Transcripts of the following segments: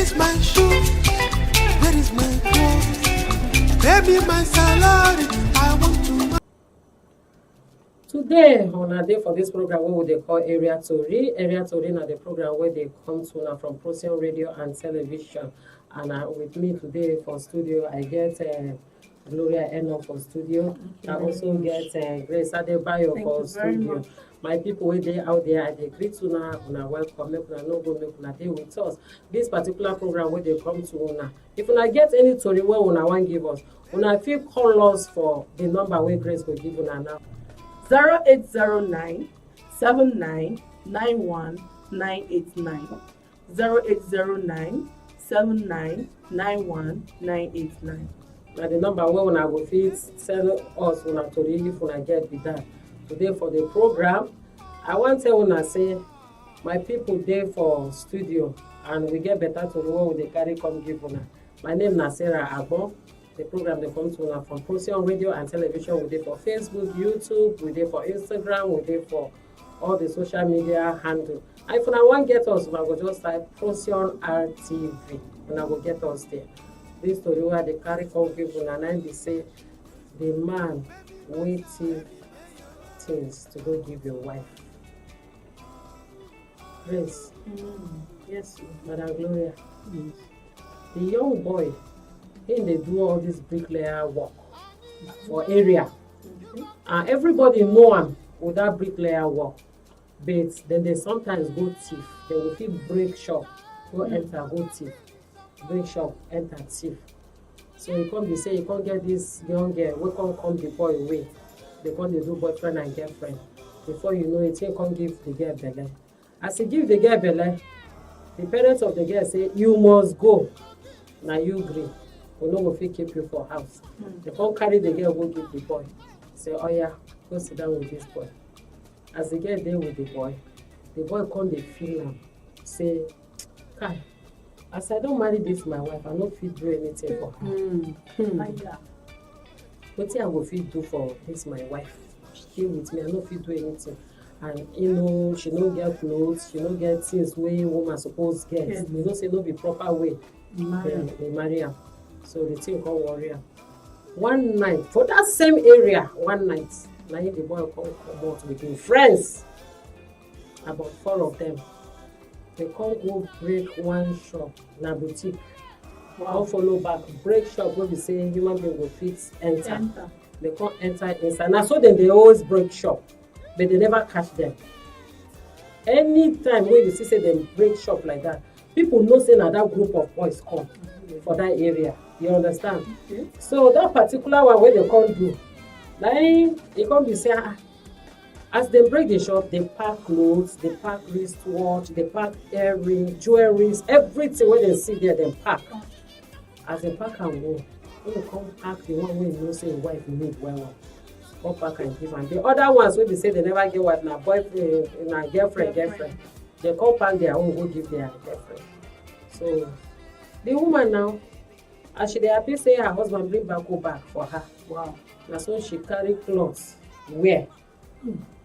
is my shoe? Where is my clothes? Pay me my salary. I want to. Today, on a day for this program, what they call Area Tori. Area Tori is the program where they come to now from Procyon Radio and television. And with me today for studio, I get Gloria Eno for studio. I also get Grace Adebayo for studio. My people where they out there, they greet you now, una welcome, make una no go, make una dey with us. This particular program where they come to una. If una get any story where una want give us, una feel call us for the number where Grace will give una now. 0809 7991 989 0809 7991 989. Now the number where una go fit send us una tori if una get be that. Today for the program, I want to tell una say my people there for studio and we get better to know what they carry come give una. My name is Sarah Agbon. The program they come to una from Procyon Radio and television. We there for Facebook, YouTube, we there for Instagram, we there for all the social media handle. And if una want get us, una go just type Procyon RTV. Una go get us there. This story where they carry come give una and they say the man waiting things to go give your wife. Grace. Yes, Madam Gloria. The young boy, they do all this bricklayer work for area. And everybody know him with that bricklayer work. But then they sometimes go thief. They will feel break shop, go enter, go thief. Break shop, enter, thief. So you can't be say you can't get this young girl, we can't come the boy away. They can't do boyfriend and girlfriend. Before you know it, he can't give the girl belly. As he give the girl belly, the parents of the girl say, you must go. Now you agree. We no go fit keep you for house. They can't carry the girl, go give the boy. Say, oh yeah, go sit down with this boy. As the girl there with the boy come dey feel am. Say, Kai, as I don't marry this my wife, I no fit do anything for her. Wetin I go fit do for this my wife? She dey with me, I no fit do anything. And you know, she no get clothes, she no get things wey woman suppose get. You know say no be proper way. They marry am. So the thing come worry am. One night, for that same area, one night, na the boy come out with him friends. About 4 of them. They come go break one shop, na boutique. Come follow back, break shop where we say human being go fit enter. They can't enter inside. Now so then they always break shop, but they never catch them. Anytime when you see say them break shop like that, people know say na that group of boys come for that area. You understand? So that particular one where they can't do, then they can't be say as they break the shop, they pack clothes, they pack wristwatch, they pack earrings, jewelries, everything where they see there, they pack. As they pack and go, when they come pack the one where you know say your wife need well, come pack and give. And the other ones where they say they never get wife, na boyfriend, na girlfriend. They come pack their own, go give their girlfriend. So the woman now, as she dey happy say her husband bring back for her. Wow. That's when she carry clothes wear.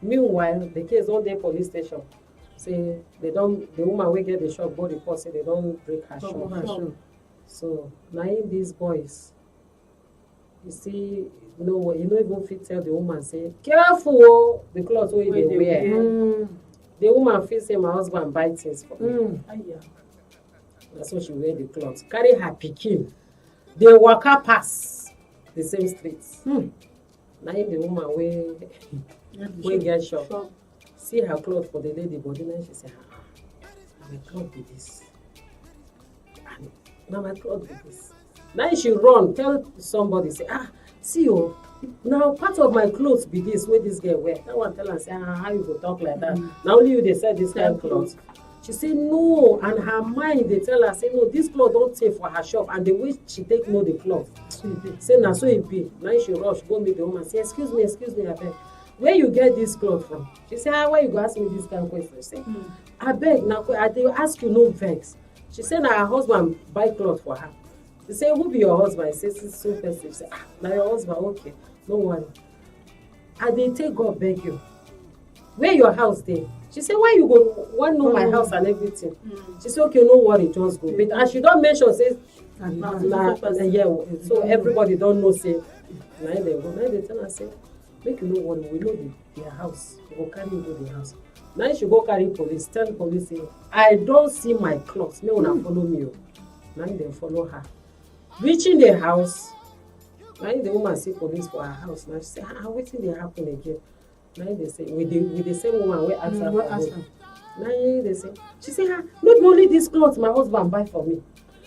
Meanwhile, the case all day police station say they don't. The woman will get the shop go report say they don't break her shop. So now in these boys, you see, you don't even fit tell the woman say careful the clothes wey they wear. The woman feel say my husband buy things for me. That's why she wear the clothes. Carry her pikin. They waka pass the same streets. Now the woman we get shop. See her clothes for the lady body. Now she say, my clothes be this. Now my clothes be this. Now she run, tell somebody, say, see you. Now part of my clothes be this, where this girl wear. That one tell her, say, how you go talk like that? Now only you they sell this kind of clothes. She say no, and her mind they tell her, say no, this cloth don't take for her shop, and the way she take know the cloth. Say na so it be. Now she rush, go meet the woman, say, excuse me, I beg. Where you get this cloth from? She say, why you go ask me this kind of question? She say, I beg, now I ask you no vex. She say, na her husband buy cloth for her. She say, who be your husband? She say, so festive. She say, now your husband, okay, no worry. I dey take God beg you. Where your house dey? She say, why you go wan know my house and everything? She say, okay, no worry, just go. But and she don mention say na yeah, so everybody don know say na dem go. Na dem tell her say, make you no worry, we know their house. We go carry you go the house. Now she go carry police, tell police say, I don see my cloth, make una follow me o. Na dem follow her. Reaching the house, now the woman see police for her house. Now she say, wetin dey happen again? Now they say, with the same woman wey ask her for help. Now they say, she say, not only this cloth my husband buy for me.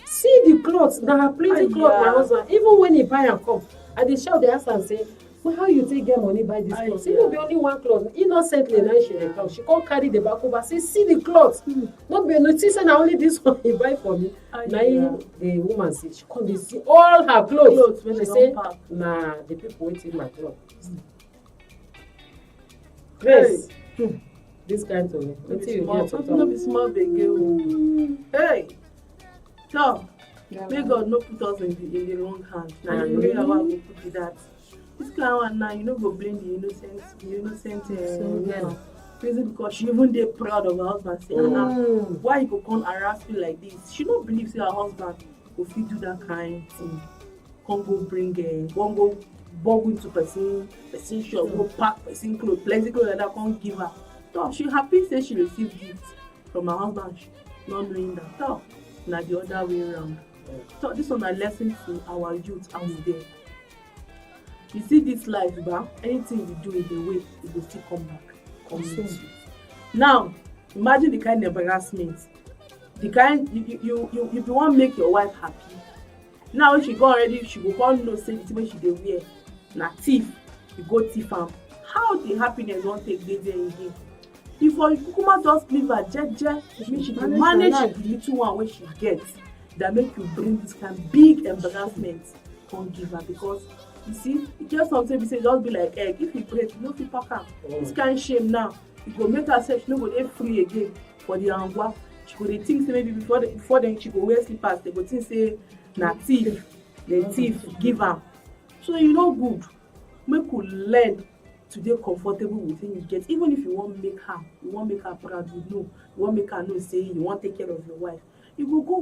See the cloth, na plenty cloth my husband. Even when he buy and come, I dey shout, dey ask am say, well, how you take get money buy this cloth? See, no be only one cloth. Innocently, now she dey come. She come carry the back over, say, see the cloth. No be notice say na only this one he buy for me. Now the woman say, she come dey see all her clothes. She say, na the people wey take my cloth. Grace, this kind of me. Wetin you get to talk? No be small gbege. Hey, so may God no put us in the wrong hand. Na the way our go put it that. This kind one now, you no go blame the innocent girl. Reason because she even dey proud of her husband. Say, why you go come harass me like this? She no believe say her husband go fit do that kind thing. Come go bring one go bump into person shop, go pack person clothes, plenty clothes like that, come give her. So she happy say she received gifts from her husband, not knowing that. So na the other way around. So this one a lesson to our youth out there. You see this life, ba, anything you do in the way, it will still come back. Now, imagine the kind of embarrassment. The kind you want make your wife happy. Now when she go already, she go come know say the thing wey she dey wear na thief. You go thief am. How the happiness won't take dey there again? If you kukuma just leave her jeje, mean she go manage the little one wey she get that make you bring this kind of big embarrassment come give her. Because you see, it just something we say just be like egg. If you break, you no fit pack am. This kind shame now, you go make herself she no go dey free again for the angwa. She go dey think say maybe before then she go wear slippers. They go think say na thief, the thief give am. So you no good. Make you learn to dey comfortable with thing you get. Even if you wan make her proud, you wan make her know say you wan take care of your wife. You go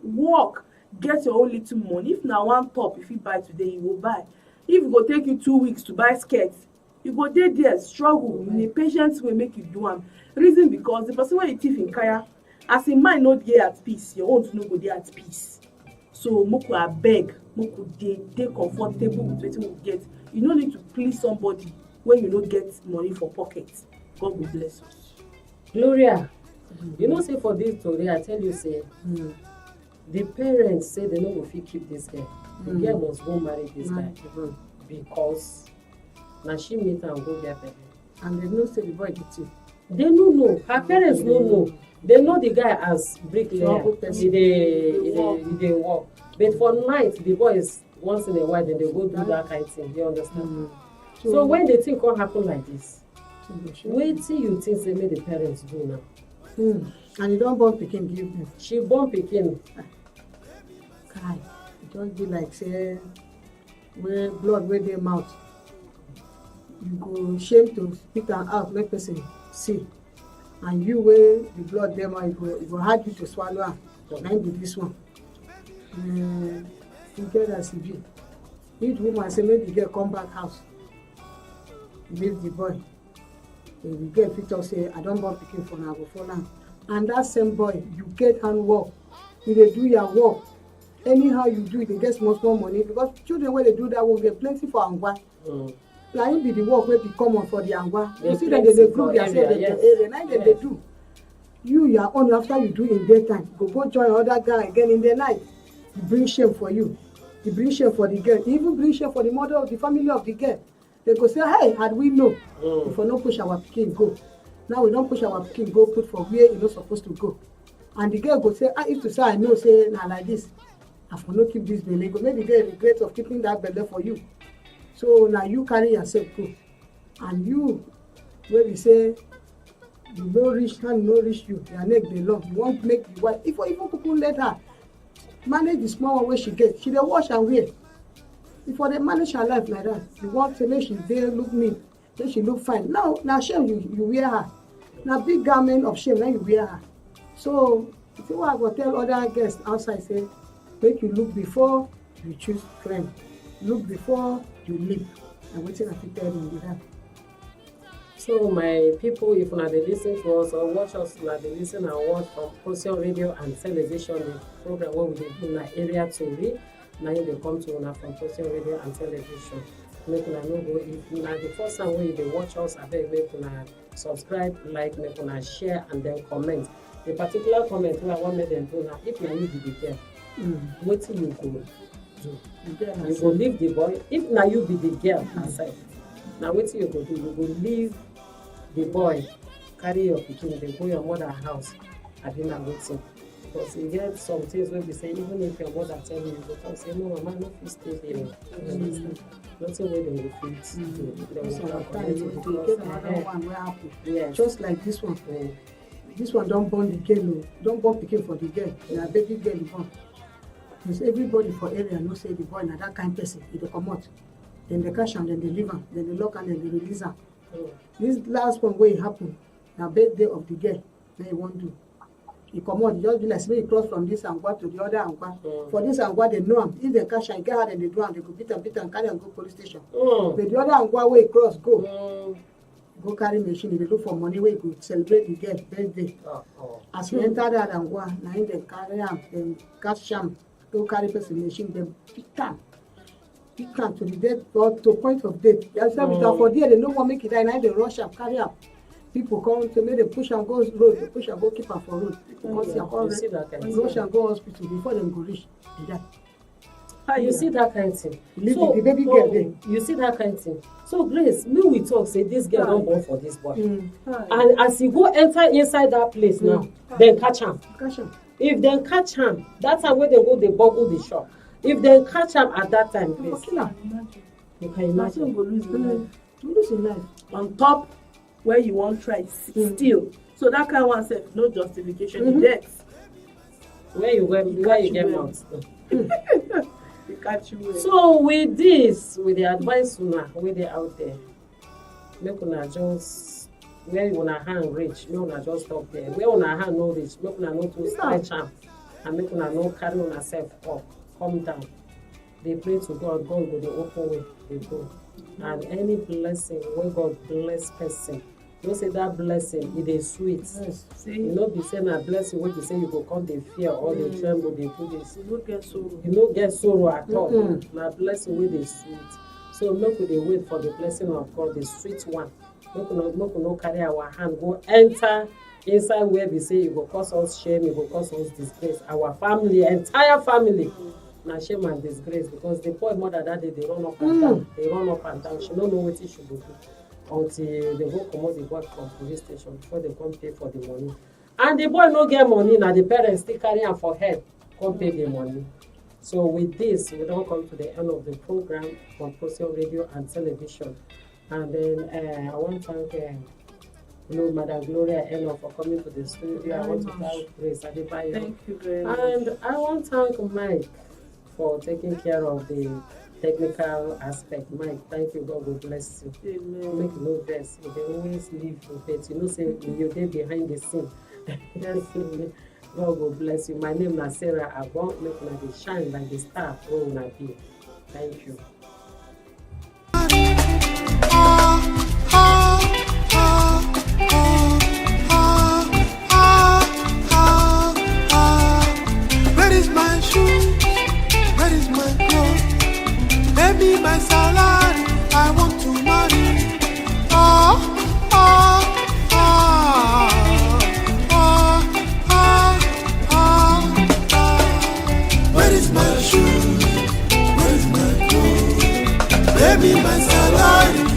work. Get your own little money. If na one top you fit buy today, you go buy. If it go take you 2 weeks to buy skirts, you go dey there struggle in a patient way, make you do am. Reason because the person wey you thief in kaya, as im mind no dey at peace, your own no go dey at peace. So make you abeg, make you dey comfortable with wetin you get. You no need to please somebody when you no get money for pocket. God will bless us. Gloria, you know say for this story, I tell you say. The parents say they no go fit keep this girl. The girl must go marry this guy because na she meet am go get baby. And they know say the boy dey thief. They no know. Her parents no know. They know the guy as bricklayer. He dey work. But for night, the boys once in a while then they go do that kind of thing. You understand? So when the thing come happen like this, wait till you think say make the parents do now. And you don born pikin give me. She born pikin. Kai, it just be like say where blood wey dey mouth. You go shame to spit am out make person see. And you wey the blood dey mouth, it go hard you to swallow am. Na im be this one. You get as e be. If the woman say make the girl come back house, leave the boy. The girl fit talk say I don born pikin for una, I go follow am. And that same boy, you get handwork. You dey do your work. Anyhow you do, you dey get small money because children wey dey do that work, dey plenty for angwa. Na im be the work wey be common for the angwa. You see that they group themselves in the area. Na dem dey do. You your own after you do in daytime, you go join other guy again in the night. You bring shame for you. You bring shame for the girl. You even bring shame for the mother of the family of the girl. They go say, hey, had we know, if we no push our pikin go. Now we don't push our pikin go put for where you not supposed to go. And the girl go say, if to say I know, say na like this, I for no keep this belly. Go make the girl regret of keeping that belly for you. So now you carry yourself go. And you, where we say, you no reach hand, no reach you, your neck dey long. You want make the wife, if you even people let her manage the small one where she get, she dey wash and wear. Before they manage her life like that, you want to make she dey look neat, make she look fine. Now shame you wear her. na big garment of shame when you wear her. So you see what I go tell other guests outside say, make you look before you choose friend, look before you leave. And wetin I fit tell them be that. So my people, if una dey lis ten to us or watch us, una dey lis ten and watch from Procyon Radio and Television, the program wey we dey do na area Tori, na im dey come to una from Procyon Radio and Television. Make una no go, if na the first time wey you dey watch us, abeg make una subscribe, like, make una share and then comment. The particular comment wey I wan make dem do na, if na you be the girl, wetin you go do? You go leave the boy. If na you be the girl herself, na wetin you go do? You go leave the boy, carry your pikin, dey go your mother house, abi na wetin? Because e get some things wey be say even if your mother tell you, you go talk say no mama, I no fit stay here. Nothing wey dem go fit do. Dem go calculate it because yes. Just like this one. This one don born the girl, don born pikin for the girl. Na baby girl born. Because everybody for area know say the boy na that kind person. He dey comot. Then they catch am, then they leave am, then they lock am, then they release am. This last one wey happen na birthday of the girl wey he wan do. He comot, just be like say he cross from this angwa to the other angwa. For this angwa they know am. If they catch am, e get how dem dey do am. They go beat am, carry am go police station. But the other angwa wey he cross go carry machine. He dey look for money wey he go celebrate the girl birthday. As he enter that angwa, na him dem carry am, dem catch am, go carry person machine, dem beat am to the death or to point of death. They say for there they no wan make it die, na they rush am, carry am. People come to make them push am go road, they push am go keep am for road. People come see am come rush am go hospital before them go reach, they die. You see that kind of thing. So, the baby girl there. You see that kind of thing. So Grace, me we talk say this girl don born for this boy. And as he go enter inside that place now, then catch am. If dem catch am, that time wey dem go dey boggle the shop. If dem catch am at that time, Grace, you can imagine. You go lose your life. On top where you wan try steal. So that kind one sef no justification. The death. Where you get mouth. They catch you well. So with this, with the advice una wey dey out there, make una just where una hand reach, make una just stop there. Where una hand no reach, make una no too stretch am, and make una no carry una self up, come down. Dey pray to God, God go dey open way, dey go. And any blessing wey God bless person, no say that blessing e dey sweet. Yes. You no be say na blessing wey be say you go come dey fear or dey tremble dey do this. You no get sorrow at all. Na blessing wey dey sweet. So make we dey wait for the blessing of God, the sweet one. Make we no carry our hand go enter inside where we say it go cause us shame, it go cause us disgrace. Our family, entire family, na shame and disgrace because the poor mother that day they run up and down. They run up and down. She no know wetin she go do until they go comot the boy from police station before they come pay for the money. And the boy no get money, na the parents still carry am for head come pay the money. So with this, we don come to the end of the program on Procyon Radio and Television. And then I want to thank Madam Gloria Eno for coming to the studio. I want to thank Grace Adebayo. Thank you very much. And I want to thank Mike for taking care of the technical aspect. Mike, thank you. God will bless you. Amen. Make no vex. You dey always live with it. You know, say you dey behind the scene. Yes. God will bless you. My name is Sarah Agbon. Make una dey shine like the star wey una be. Thank you. Where is my shoe? Where is my clothes? Baby, my salary, I want to marry. Where is my shoe? Where is my clothes? Baby, my salary,